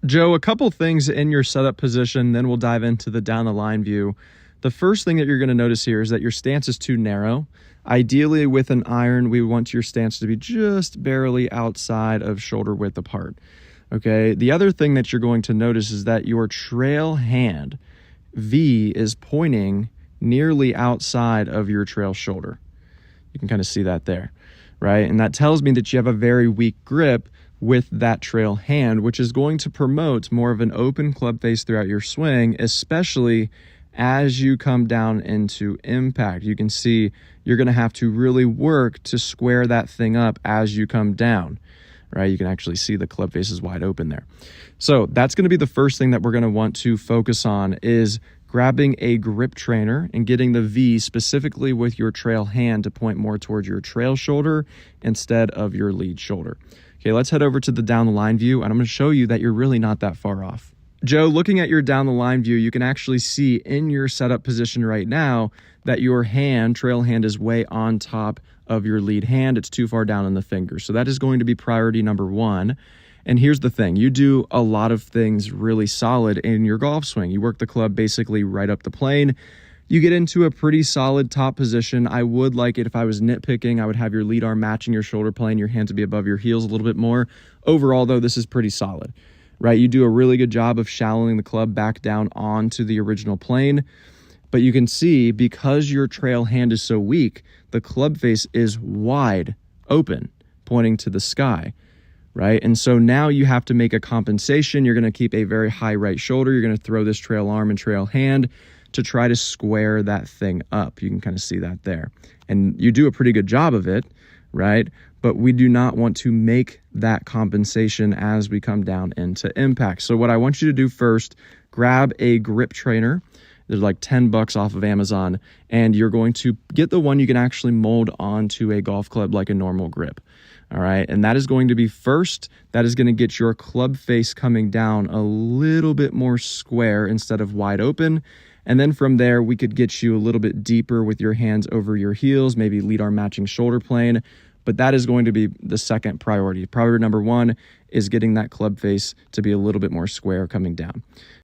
Joe, a couple things in your setup position, then we'll dive into the down the line view. The first thing that you're going to notice here is that your stance is too narrow. Ideally, with an iron, we want your stance to be just barely outside of shoulder width apart. Okay, the other thing that you're going to notice is that your trail hand V is pointing nearly outside of your trail shoulder. You can kind of see that there, right? And that tells me that you have a very weak grip with that trail hand, which is going to promote more of an open club face throughout your swing, especially as you come down into impact. You can see you're going to have to really work to square that thing up as you come down, right? You can actually see the club face is wide open there. So that's going to be the first thing that we're going to want to focus on, is grabbing a grip trainer and getting the V specifically with your trail hand to point more towards your trail shoulder instead of your lead shoulder. Okay, let's head over to the down the line view, and I'm going to show you that you're really not that far off. Joe, looking at your down the line view, you can actually see in your setup position right now that your hand, trail hand, is way on top of your lead hand. It's too far down in the finger. So that is going to be priority number one. And here's the thing, you do a lot of things really solid in your golf swing. You work the club basically right up the plane. You get into a pretty solid top position. I would like it if I was nitpicking, I would have your lead arm matching your shoulder plane, your hands to be above your heels a little bit more. Overall, though, this is pretty solid, right? You do a really good job of shallowing the club back down onto the original plane. But you can see, because your trail hand is so weak, the club face is wide open, pointing to the sky, right? And so now you have to make a compensation. You're going to keep a very high right shoulder. You're going to throw this trail arm and trail hand to try to square that thing up. You can kind of see that there. And you do a pretty good job of it, right? But we do not want to make that compensation as we come down into impact. So what I want you to do first, grab a grip trainer. There's like $10 off of Amazon, and you're going to get the one you can actually mold onto a golf club like a normal grip. All right, and that is going to be first. That is going to get your club face coming down a little bit more square instead of wide open. And then from there, we could get you a little bit deeper with your hands over your heels, maybe lead arm matching shoulder plane. But that is going to be the second priority. Priority number one is getting that club face to be a little bit more square coming down.